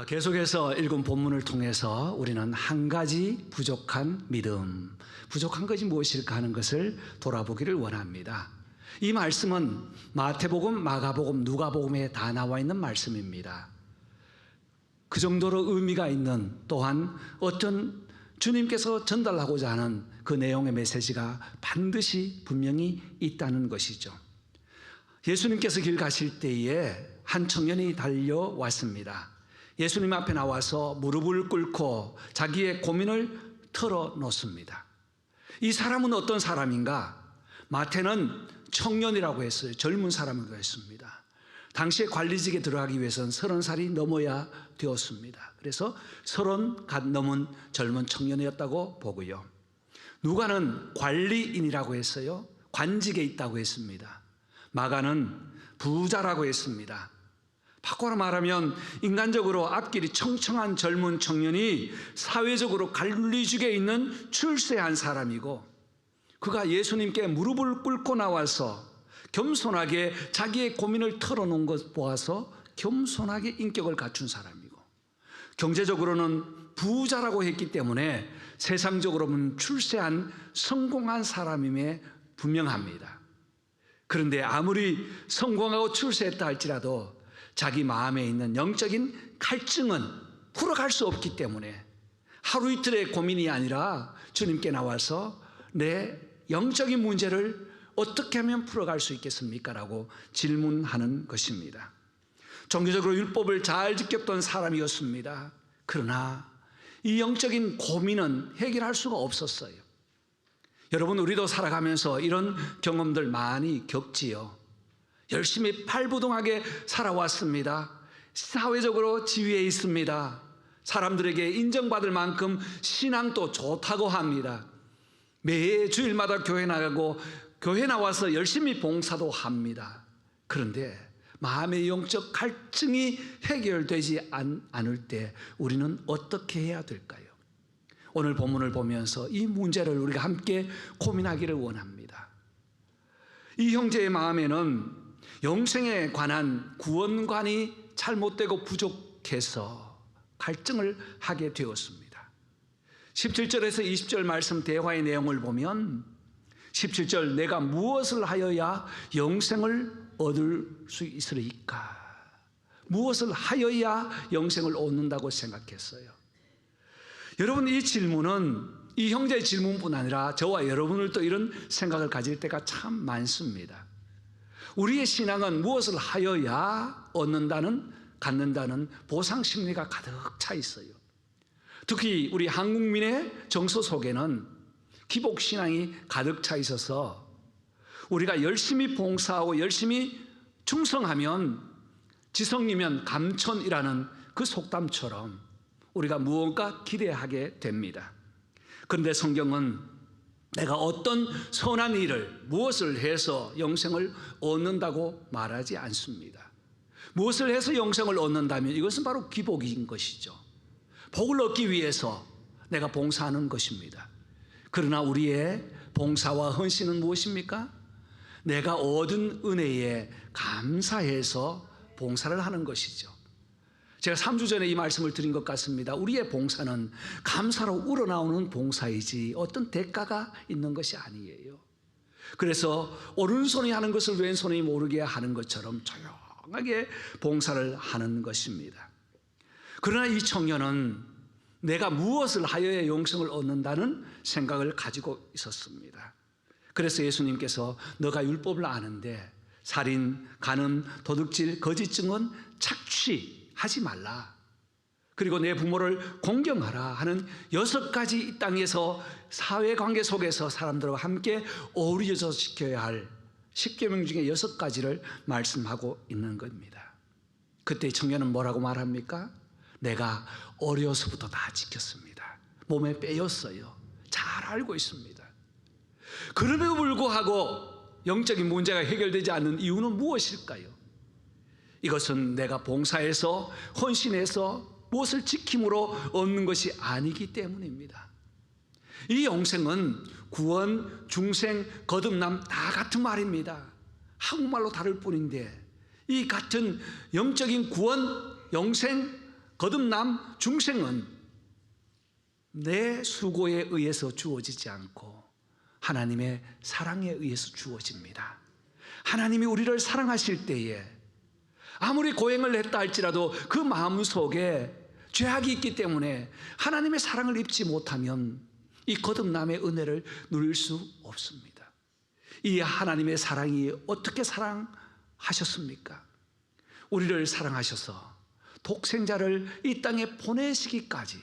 계속해서 읽은 본문을 통해서 우리는 한 가지 부족한 믿음, 부족한 것이 무엇일까 하는 것을 돌아보기를 원합니다. 이 말씀은 마태복음, 마가복음, 누가복음에 다 나와 있는 말씀입니다. 그 정도로 의미가 있는, 또한 어떤 주님께서 전달하고자 하는 그 내용의 메시지가 반드시 분명히 있다는 것이죠. 예수님께서 길 가실 때에 한 청년이 달려왔습니다. 예수님 앞에 나와서 무릎을 꿇고 자기의 고민을 털어놓습니다. 이 사람은 어떤 사람인가? 마태는 청년이라고 했어요. 젊은 사람이라고 했습니다. 당시에 관리직에 들어가기 위해서는 30살이 넘어야 되었습니다. 그래서 30 갓 넘은 젊은 청년이었다고 보고요. 누가는 관리인이라고 했어요. 관직에 있다고 했습니다. 마가는 부자라고 했습니다. 바꿔 말하면 인간적으로 앞길이 청청한 젊은 청년이 사회적으로 관리직에 있는 출세한 사람이고, 그가 예수님께 무릎을 꿇고 나와서 겸손하게 자기의 고민을 털어놓은 것 보아서 겸손하게 인격을 갖춘 사람이고, 경제적으로는 부자라고 했기 때문에 세상적으로 보면 출세한 성공한 사람임에 분명합니다. 그런데 아무리 성공하고 출세했다 할지라도 자기 마음에 있는 영적인 갈증은 풀어갈 수 없기 때문에 하루 이틀의 고민이 아니라 주님께 나와서 내 영적인 문제를 어떻게 하면 풀어갈 수 있겠습니까? 라고 질문하는 것입니다. 종교적으로 율법을 잘 지켰던 사람이었습니다. 그러나 이 영적인 고민은 해결할 수가 없었어요. 여러분, 우리도 살아가면서 이런 경험들 많이 겪지요. 열심히 팔부동하게 살아왔습니다. 사회적으로 지위에 있습니다. 사람들에게 인정받을 만큼 신앙도 좋다고 합니다. 매 주일마다 교회 나가고 교회 나와서 열심히 봉사도 합니다. 그런데 마음의 영적 갈증이 해결되지 않을 때 우리는 어떻게 해야 될까요? 오늘 본문을 보면서 이 문제를 우리가 함께 고민하기를 원합니다. 이 형제의 마음에는 영생에 관한 구원관이 잘못되고 부족해서 갈증을 하게 되었습니다. 17절에서 20절 말씀 대화의 내용을 보면 17절, 내가 무엇을 하여야 영생을 얻을 수 있으리까? 무엇을 하여야 영생을 얻는다고 생각했어요? 여러분, 이 질문은 이 형제의 질문뿐 아니라 저와 여러분을 또 이런 생각을 가질 때가 참 많습니다. 우리의 신앙은 무엇을 하여야 얻는다는, 갖는다는 보상 심리가 가득 차 있어요. 특히 우리 한국민의 정서 속에는 기복신앙이 가득 차 있어서 우리가 열심히 봉사하고 열심히 충성하면 지성이면 감천이라는 그 속담처럼 우리가 무언가 기대하게 됩니다. 그런데 성경은 내가 어떤 선한 일을, 무엇을 해서 영생을 얻는다고 말하지 않습니다. 무엇을 해서 영생을 얻는다면 이것은 바로 기복인 것이죠. 복을 얻기 위해서 내가 봉사하는 것입니다. 그러나 우리의 봉사와 헌신은 무엇입니까? 내가 얻은 은혜에 감사해서 봉사를 하는 것이죠. 제가 3주 전에 이 말씀을 드린 것 같습니다. 우리의 봉사는 감사로 우러나오는 봉사이지 어떤 대가가 있는 것이 아니에요. 그래서 오른손이 하는 것을 왼손이 모르게 하는 것처럼 조용하게 봉사를 하는 것입니다. 그러나 이 청년은 내가 무엇을 하여야 영생을 얻는다는 생각을 가지고 있었습니다. 그래서 예수님께서 너가 율법을 아는데 살인, 간음, 도둑질, 거짓 증언, 착취하지 말라, 그리고 내 부모를 공경하라 하는 6가지 이 땅에서 사회관계 속에서 사람들과 함께 어우러져 지켜야 할 10계명 중에 6가지를 말씀하고 있는 겁니다. 그때 청년은 뭐라고 말합니까? 내가 어려서부터 다 지켰습니다. 몸에 빼였어요. 잘 알고 있습니다. 그럼에도 불구하고 영적인 문제가 해결되지 않는 이유는 무엇일까요? 이것은 내가 봉사해서 헌신해서 무엇을 지킴으로 얻는 것이 아니기 때문입니다. 이 영생은 구원, 중생, 거듭남 다 같은 말입니다. 한국말로 다를 뿐인데 이 같은 영적인 구원, 영생, 거듭남 중생은 내 수고에 의해서 주어지지 않고 하나님의 사랑에 의해서 주어집니다. 하나님이 우리를 사랑하실 때에 아무리 고행을 했다 할지라도 그 마음속에 죄악이 있기 때문에 하나님의 사랑을 입지 못하면 이 거듭남의 은혜를 누릴 수 없습니다. 이 하나님의 사랑이 어떻게 사랑하셨습니까? 우리를 사랑하셔서 독생자를 이 땅에 보내시기까지,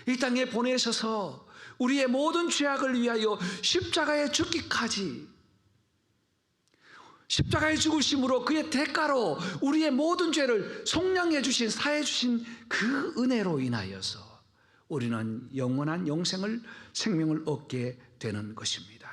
이 땅에 보내셔서 우리의 모든 죄악을 위하여 십자가에 죽기까지, 십자가의 죽으심으로 그의 대가로 우리의 모든 죄를 속량해 주신, 사해 주신 그 은혜로 인하여서 우리는 영원한 생명을 얻게 되는 것입니다.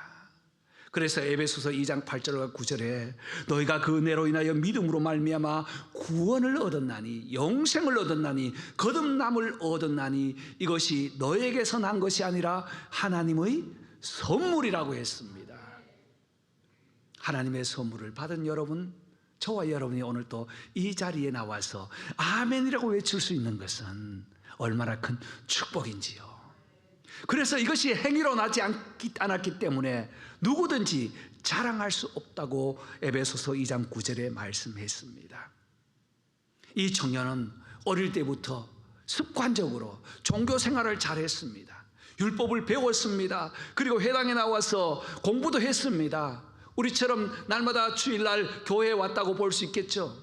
그래서 에베소서 2장 8절과 9절에 너희가 그 은혜로 인하여 믿음으로 말미암아 구원을 얻었나니, 영생을 얻었나니, 거듭남을 얻었나니 이것이 너에게서 난 것이 아니라 하나님의 선물이라고 했습니다. 하나님의 선물을 받은 여러분, 저와 여러분이 오늘 또 이 자리에 나와서 아멘이라고 외칠 수 있는 것은 얼마나 큰 축복인지요. 그래서 이것이 행위로 나지 않았기 때문에 누구든지 자랑할 수 없다고 에베소서 2장 9절에 말씀했습니다. 이 청년은 어릴 때부터 습관적으로 종교 생활을 잘했습니다. 율법을 배웠습니다. 그리고 회당에 나와서 공부도 했습니다. 우리처럼 날마다 주일날 교회에 왔다고 볼 수 있겠죠.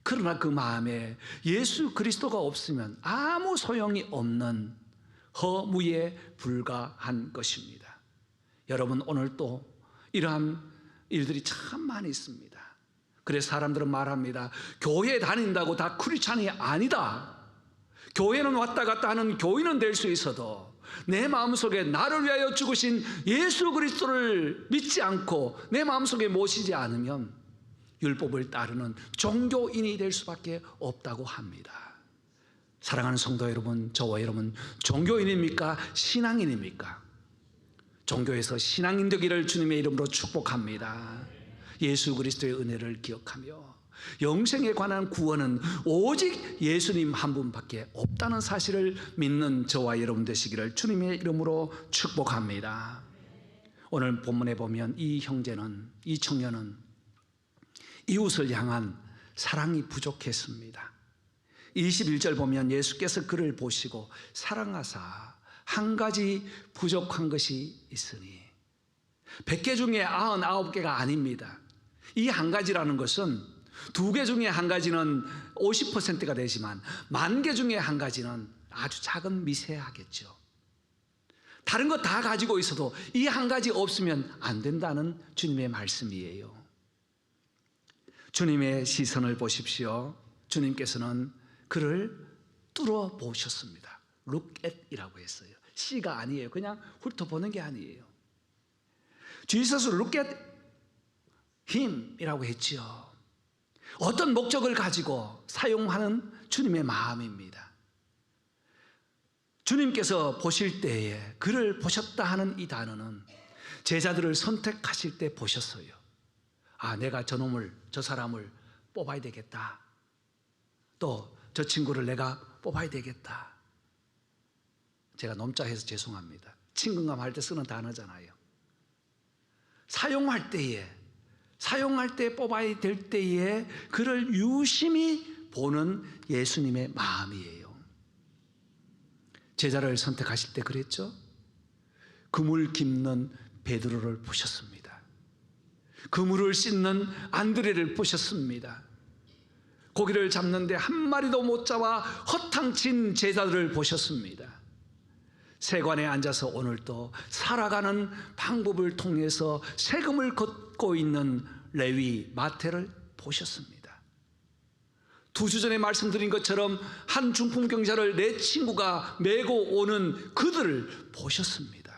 그러나 그 마음에 예수 그리스도가 없으면 아무 소용이 없는 허무에 불과한 것입니다. 여러분, 오늘 또 이러한 일들이 참 많이 있습니다. 그래서 사람들은 말합니다. 교회 다닌다고 다 크리스찬이 아니다. 교회는 왔다 갔다 하는 교인은 될 수 있어도 내 마음속에 나를 위하여 죽으신 예수 그리스도를 믿지 않고 내 마음속에 모시지 않으면 율법을 따르는 종교인이 될 수밖에 없다고 합니다. 사랑하는 성도 여러분, 저와 여러분, 종교인입니까? 신앙인입니까? 종교에서 신앙인 되기를 주님의 이름으로 축복합니다. 예수 그리스도의 은혜를 기억하며 영생에 관한 구원은 오직 예수님 한 분밖에 없다는 사실을 믿는 저와 여러분 되시기를 주님의 이름으로 축복합니다. 오늘 본문에 보면 이 형제는, 이 청년은 이웃을 향한 사랑이 부족했습니다. 21절 보면 예수께서 그를 보시고 사랑하사 한 가지 부족한 것이 있으니, 100개 중에 99개가 아닙니다. 이 한 가지라는 것은 2개 중에 한 가지는 50%가 되지만 10,000개 중에 한 가지는 아주 작은 미세하겠죠. 다른 거 다 가지고 있어도 이 한 가지 없으면 안 된다는 주님의 말씀이에요. 주님의 시선을 보십시오. 주님께서는 그를 뚫어 보셨습니다. Look at 이라고 했어요. C가 아니에요. 그냥 훑어보는 게 아니에요. Jesus look at him 이라고 했지요. 어떤 목적을 가지고 사용하는 주님의 마음입니다. 주님께서 보실 때에 그를 보셨다 하는 이 단어는 제자들을 선택하실 때 보셨어요. 아, 내가 저 사람을 뽑아야 되겠다. 또 저 친구를 내가 뽑아야 되겠다. 제가 nom자해서 죄송합니다. 친근감 할 때 쓰는 단어잖아요. 사용할 때 뽑아야 될 때에 그를 유심히 보는 예수님의 마음이에요. 제자를 선택하실 때 그랬죠. 그물 깁는 베드로를 보셨습니다. 그물을 씻는 안드레를 보셨습니다. 고기를 잡는데 한 마리도 못 잡아 허탕친 제자들을 보셨습니다. 세관에 앉아서 오늘도 살아가는 방법을 통해서 세금을 걷고 있는 레위 마태를 보셨습니다. 2주 전에 말씀드린 것처럼 한 중풍 경자를 내 친구가 메고 오는 그들을 보셨습니다.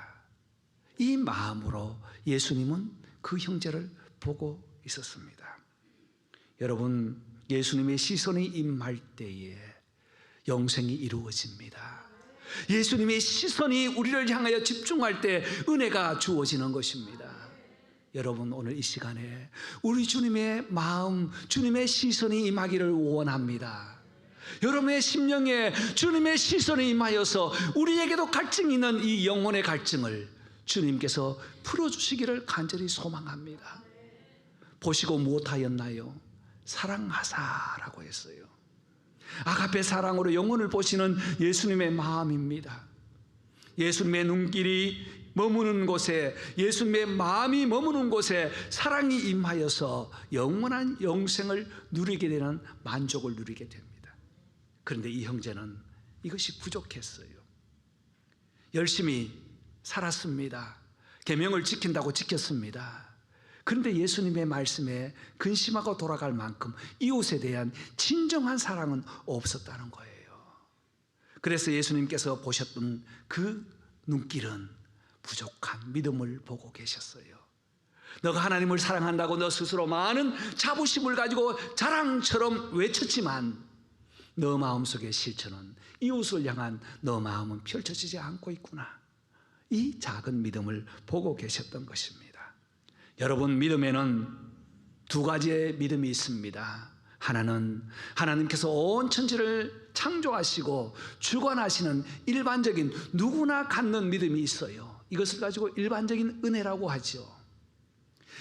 이 마음으로 예수님은 그 형제를 보고 있었습니다. 여러분, 예수님의 시선이 임할 때에 영생이 이루어집니다. 예수님의 시선이 우리를 향하여 집중할 때 은혜가 주어지는 것입니다. 여러분, 오늘 이 시간에 우리 주님의 마음, 주님의 시선이 임하기를 원합니다. 여러분의 심령에 주님의 시선이 임하여서 우리에게도 갈증이 있는 이 영혼의 갈증을 주님께서 풀어주시기를 간절히 소망합니다. 보시고 무엇하였나요? 사랑하사라고 했어요. 아가페 사랑으로 영혼을 보시는 예수님의 마음입니다. 예수님의 눈길이 머무는 곳에, 예수님의 마음이 머무는 곳에 사랑이 임하여서 영원한 영생을 누리게 되는 만족을 누리게 됩니다. 그런데 이 형제는 이것이 부족했어요. 열심히 살았습니다. 계명을 지킨다고 지켰습니다. 그런데 예수님의 말씀에 근심하고 돌아갈 만큼 이웃에 대한 진정한 사랑은 없었다는 거예요. 그래서 예수님께서 보셨던 그 눈길은 부족한 믿음을 보고 계셨어요. 너가 하나님을 사랑한다고 너 스스로 많은 자부심을 가지고 자랑처럼 외쳤지만 너 마음속의 실천은 이웃을 향한 너 마음은 펼쳐지지 않고 있구나. 이 작은 믿음을 보고 계셨던 것입니다. 여러분, 믿음에는 두 가지의 믿음이 있습니다. 하나는 하나님께서 온 천지를 창조하시고 주관하시는 일반적인 누구나 갖는 믿음이 있어요. 이것을 가지고 일반적인 은혜라고 하죠.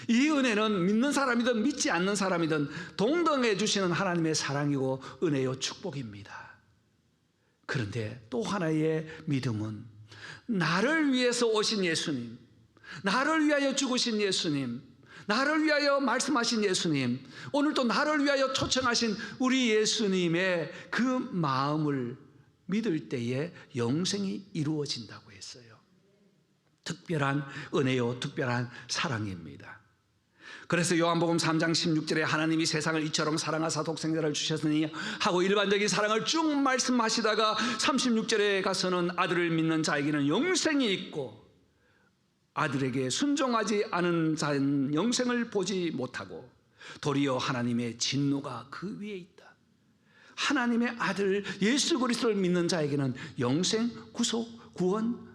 이 은혜는 믿는 사람이든 믿지 않는 사람이든 동등해 주시는 하나님의 사랑이고 은혜요 축복입니다. 그런데 또 하나의 믿음은 나를 위해서 오신 예수님, 나를 위하여 죽으신 예수님, 나를 위하여 말씀하신 예수님, 오늘도 나를 위하여 초청하신 우리 예수님의 그 마음을 믿을 때에 영생이 이루어진다고 했어요. 특별한 은혜요, 특별한 사랑입니다. 그래서 요한복음 3장 16절에 하나님이 세상을 이처럼 사랑하사 독생자를 주셨으니 하고 일반적인 사랑을 쭉 말씀하시다가 36절에 가서는 아들을 믿는 자에게는 영생이 있고 아들에게 순종하지 않은 자는 영생을 보지 못하고 도리어 하나님의 진노가 그 위에 있다. 하나님의 아들 예수 그리스도를 믿는 자에게는 영생, 구속, 구원,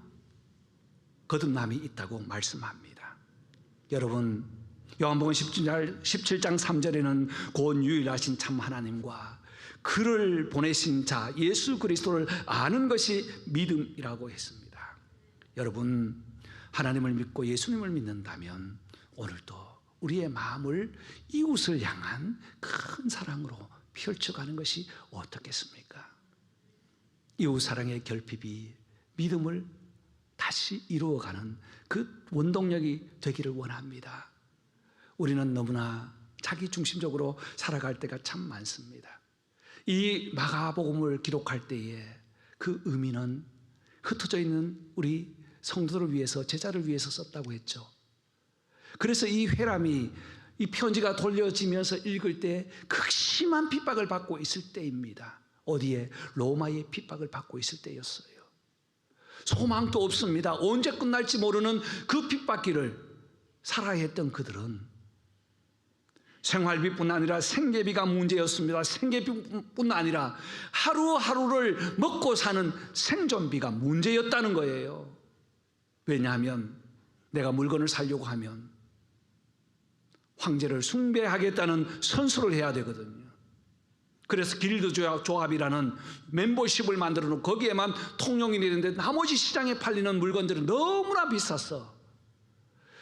거듭남이 있다고 말씀합니다. 여러분, 요한복음 17장 3절에는 곧 유일하신 참 하나님과 그를 보내신 자 예수 그리스도를 아는 것이 믿음이라고 했습니다. 여러분, 하나님을 믿고 예수님을 믿는다면 오늘도 우리의 마음을 이웃을 향한 큰 사랑으로 펼쳐가는 것이 어떻겠습니까? 이웃 사랑의 결핍이 믿음을 다시 이루어가는 그 원동력이 되기를 원합니다. 우리는 너무나 자기중심적으로 살아갈 때가 참 많습니다. 이 마가복음을 기록할 때에 그 의미는 흩어져 있는 우리 성도를 위해서, 제자를 위해서 썼다고 했죠. 그래서 이 회람이 이 편지가 돌려지면서 읽을 때 극심한 핍박을 받고 있을 때입니다. 어디에? 로마의 핍박을 받고 있을 때였어요. 소망도 없습니다. 언제 끝날지 모르는 그 핍박기를 살아야 했던 그들은 생활비뿐 아니라 생계비가 문제였습니다. 생계비뿐 아니라 하루하루를 먹고 사는 생존비가 문제였다는 거예요. 왜냐하면 내가 물건을 사려고 하면 황제를 숭배하겠다는 선수를 해야 되거든요. 그래서 길드 조합이라는 멤버십을 만들어 놓고 거기에만 통용이 되는데 나머지 시장에 팔리는 물건들은 너무나 비쌌어.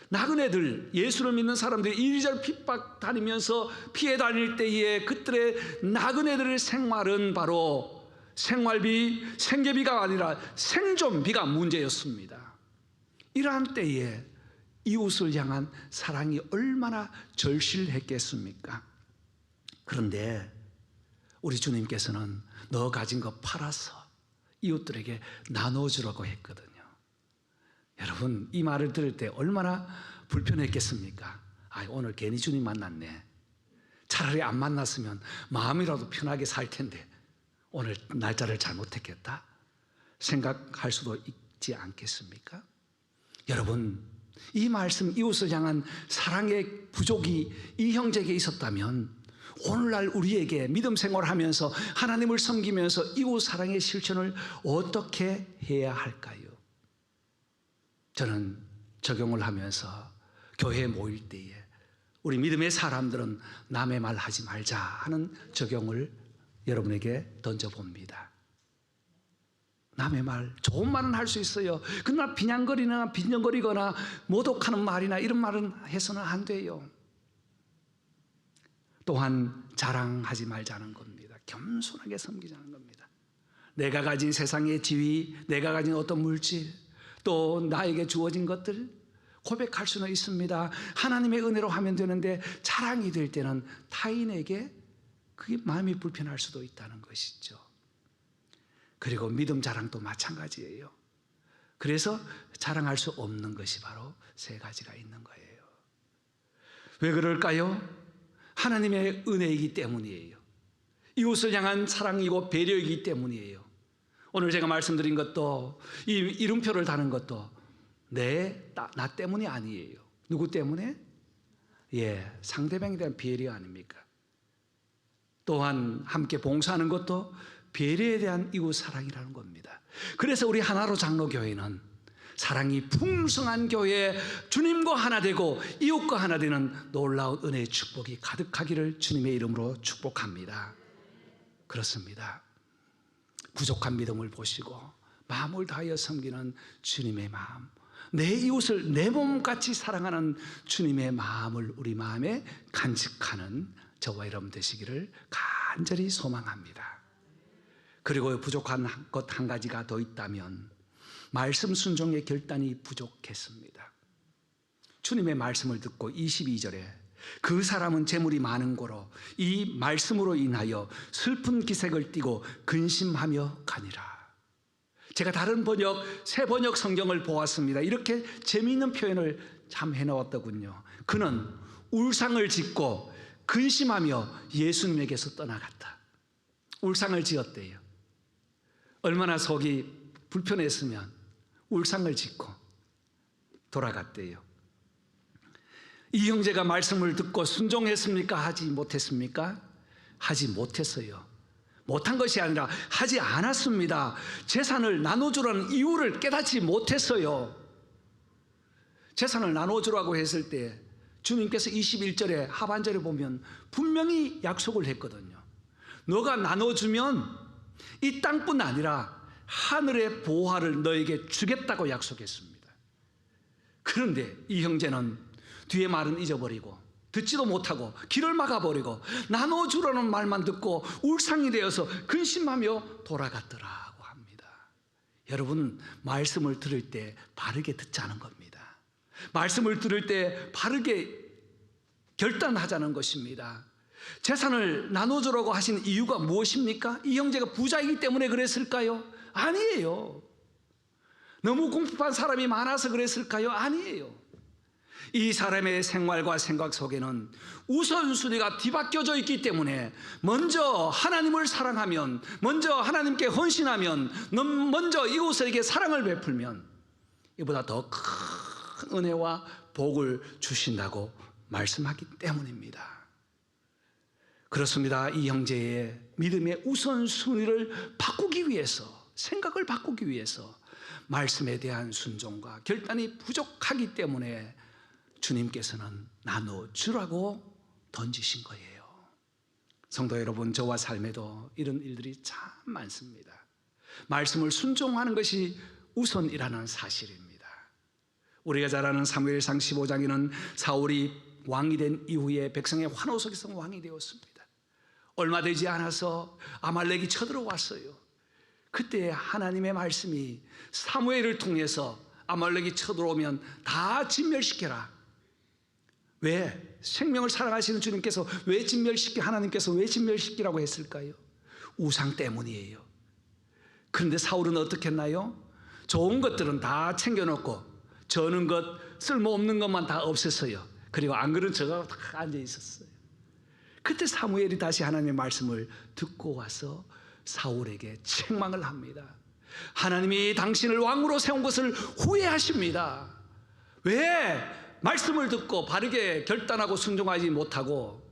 나그네들, 예수를 믿는 사람들이 이리저리 핍박 다니면서 피해 다닐 때에 그들의 나그네들의 생활은 바로 생활비, 생계비가 아니라 생존비가 문제였습니다. 이러한 때에 이웃을 향한 사랑이 얼마나 절실했겠습니까? 그런데 우리 주님께서는 너 가진 거 팔아서 이웃들에게 나눠주라고 했거든요. 여러분, 이 말을 들을 때 얼마나 불편했겠습니까? 오늘 괜히 주님 만났네. 차라리 안 만났으면 마음이라도 편하게 살 텐데 오늘 날짜를 잘못했겠다 생각할 수도 있지 않겠습니까? 여러분, 이 말씀, 이웃을 향한 사랑의 부족이 이 형제에게 있었다면 오늘날 우리에게 믿음 생활하면서 하나님을 섬기면서 이웃 사랑의 실천을 어떻게 해야 할까요? 저는 적용을 하면서 교회에 모일 때에 우리 믿음의 사람들은 남의 말 하지 말자 하는 적용을 여러분에게 던져봅니다. 남의 말, 좋은 말은 할 수 있어요. 그러나 빈정거리거나 모독하는 말이나 이런 말은 해서는 안 돼요. 또한 자랑하지 말자는 겁니다. 겸손하게 섬기자는 겁니다. 내가 가진 세상의 지위, 내가 가진 어떤 물질, 또 나에게 주어진 것들 고백할 수는 있습니다. 하나님의 은혜로 하면 되는데 자랑이 될 때는 타인에게 그게 마음이 불편할 수도 있다는 것이죠. 그리고 믿음 자랑도 마찬가지예요. 그래서 자랑할 수 없는 것이 바로 세 가지가 있는 거예요. 왜 그럴까요? 하나님의 은혜이기 때문이에요. 이웃을 향한 사랑이고 배려이기 때문이에요. 오늘 제가 말씀드린 것도 이 이름표를 다는 것도 나 때문이 아니에요. 누구 때문에? 상대방에 대한 배려 아닙니까? 또한 함께 봉사하는 것도 배려에 대한 이웃 사랑이라는 겁니다. 그래서 우리 하나로 장로교회는 사랑이 풍성한 교회, 주님과 하나 되고 이웃과 하나 되는 놀라운 은혜의 축복이 가득하기를 주님의 이름으로 축복합니다. 그렇습니다. 부족한 믿음을 보시고 마음을 다하여 섬기는 주님의 마음, 내 이웃을 내 몸같이 사랑하는 주님의 마음을 우리 마음에 간직하는 저와 여러분 되시기를 간절히 소망합니다. 그리고 부족한 것 한 가지가 더 있다면 말씀 순종의 결단이 부족했습니다. 주님의 말씀을 듣고 22절에 그 사람은 재물이 많은 고로 이 말씀으로 인하여 슬픈 기색을 띠고 근심하며 가니라. 제가 다른 번역, 새 번역 성경을 보았습니다. 이렇게 재미있는 표현을 참 해놓았더군요. 그는 울상을 짓고 근심하며 예수님에게서 떠나갔다. 울상을 지었대요. 얼마나 속이 불편했으면 울상을 짓고 돌아갔대요. 이 형제가 말씀을 듣고 순종했습니까? 하지 못했습니까? 하지 못했어요. 못한 것이 아니라 하지 않았습니다. 재산을 나눠주라는 이유를 깨닫지 못했어요. 재산을 나눠주라고 했을 때 주님께서 21절에 하반절에 보면 분명히 약속을 했거든요. 너가 나눠주면 이 땅뿐 아니라 하늘의 보화를 너에게 주겠다고 약속했습니다. 그런데 이 형제는 뒤에 말은 잊어버리고 듣지도 못하고 길을 막아버리고 나눠주라는 말만 듣고 울상이 되어서 근심하며 돌아갔더라고 합니다. 여러분, 말씀을 들을 때 바르게 듣자는 겁니다. 말씀을 들을 때 바르게 결단하자는 것입니다. 재산을 나눠주라고 하신 이유가 무엇입니까? 이 형제가 부자이기 때문에 그랬을까요? 아니에요. 너무 궁핍한 사람이 많아서 그랬을까요? 아니에요. 이 사람의 생활과 생각 속에는 우선순위가 뒤바뀌어져 있기 때문에 먼저 하나님을 사랑하면, 먼저 하나님께 헌신하면, 먼저 이웃에게 사랑을 베풀면 이보다 더 큰 은혜와 복을 주신다고 말씀하기 때문입니다. 그렇습니다. 이 형제의 믿음의 우선순위를 바꾸기 위해서, 생각을 바꾸기 위해서 말씀에 대한 순종과 결단이 부족하기 때문에 주님께서는 나눠주라고 던지신 거예요. 성도 여러분, 저와 삶에도 이런 일들이 참 많습니다. 말씀을 순종하는 것이 우선이라는 사실입니다. 우리가 잘 아는 사무엘상 15장에는 사울이 왕이 된 이후에 백성의 환호 속에서 왕이 되었습니다. 얼마 되지 않아서 아말렉이 쳐들어왔어요. 그때 하나님의 말씀이 사무엘을 통해서 아말렉이 쳐들어오면 다 진멸시켜라. 왜? 생명을 사랑하시는 주님께서 하나님께서 왜 진멸시키라고 했을까요? 우상 때문이에요. 그런데 사울은 어떻게 했나요? 좋은 것들은 다 챙겨놓고 저는 것, 쓸모없는 것만 다 없앴어요. 그리고 안 그런 저가 다 앉아 있었어요. 그때 사무엘이 다시 하나님의 말씀을 듣고 와서 사울에게 책망을 합니다. 하나님이 당신을 왕으로 세운 것을 후회하십니다. 왜 말씀을 듣고 바르게 결단하고 순종하지 못하고,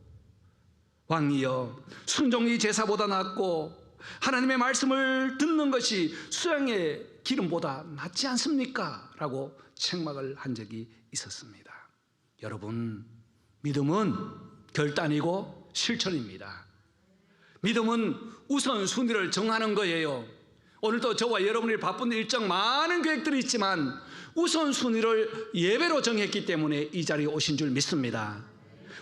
왕이여, 순종이 제사보다 낫고 하나님의 말씀을 듣는 것이 수양의 기름보다 낫지 않습니까? 라고 책망을 한 적이 있었습니다. 여러분, 믿음은 결단이고 실천입니다. 믿음은 우선순위를 정하는 거예요. 오늘도 저와 여러분이 바쁜 일정 많은 계획들이 있지만 우선순위를 예배로 정했기 때문에 이 자리에 오신 줄 믿습니다.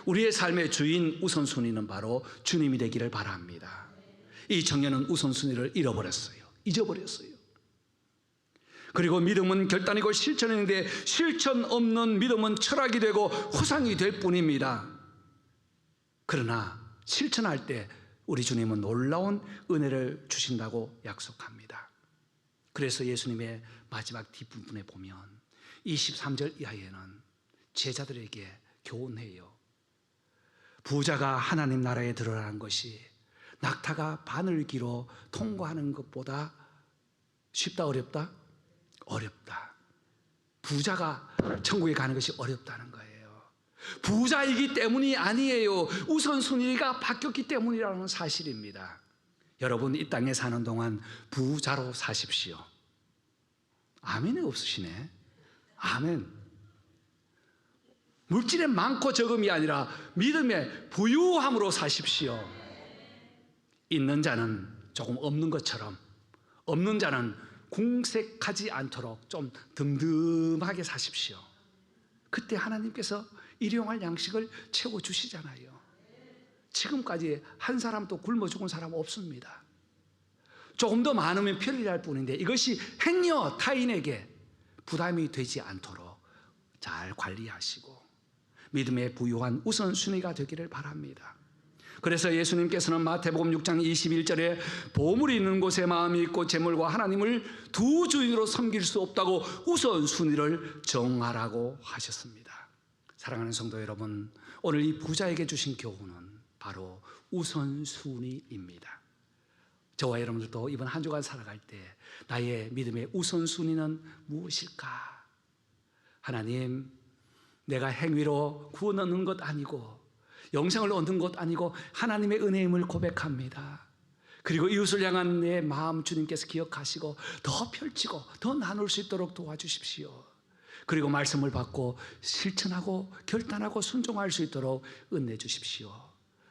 우리의 삶의 주인 우선순위는 바로 주님이 되기를 바랍니다. 이 청년은 우선순위를 잃어버렸어요. 잊어버렸어요. 그리고 믿음은 결단이고 실천인데 실천 없는 믿음은 철학이 되고 후상이 될 뿐입니다. 그러나 실천할 때 우리 주님은 놀라운 은혜를 주신다고 약속합니다. 그래서 예수님의 마지막 뒷부분에 보면 23절 이하에는 제자들에게 교훈해요. 부자가 하나님 나라에 들어가는 것이 낙타가 바늘기로 통과하는 것보다 쉽다, 어렵다? 어렵다. 부자가 천국에 가는 것이 어렵다는 거예요. 부자이기 때문이 아니에요. 우선순위가 바뀌었기 때문이라는 사실입니다. 여러분, 이 땅에 사는 동안 부자로 사십시오. 아멘이 없으시네. 아멘. 물질의 많고 적음이 아니라 믿음의 부유함으로 사십시오. 있는 자는 조금 없는 것처럼, 없는 자는 궁색하지 않도록 좀 듬듬하게 사십시오. 그때 하나님께서 일용할 양식을 채워주시잖아요. 지금까지 한 사람도 굶어 죽은 사람 없습니다. 조금 더 많으면 편리할 뿐인데 이것이 행여 타인에게 부담이 되지 않도록 잘 관리하시고 믿음의 부유한 우선순위가 되기를 바랍니다. 그래서 예수님께서는 마태복음 6장 21절에 보물이 있는 곳에 마음이 있고 재물과 하나님을 두 주인으로 섬길 수 없다고 우선순위를 정하라고 하셨습니다. 사랑하는 성도 여러분, 오늘 이 부자에게 주신 교훈은 바로 우선순위입니다. 저와 여러분들도 이번 한 주간 살아갈 때 나의 믿음의 우선순위는 무엇일까? 하나님, 내가 행위로 구원 얻는 것 아니고 영생을 얻는 것 아니고 하나님의 은혜임을 고백합니다. 그리고 이웃을 향한 내 마음 주님께서 기억하시고 더 펼치고 더 나눌 수 있도록 도와주십시오. 그리고 말씀을 받고 실천하고 결단하고 순종할 수 있도록 은혜 주십시오.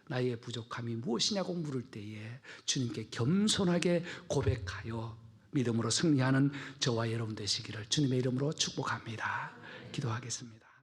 나의 부족함이 무엇이냐고 물을 때에 주님께 겸손하게 고백하여 믿음으로 승리하는 저와 여러분 되시기를 주님의 이름으로 축복합니다. 기도하겠습니다.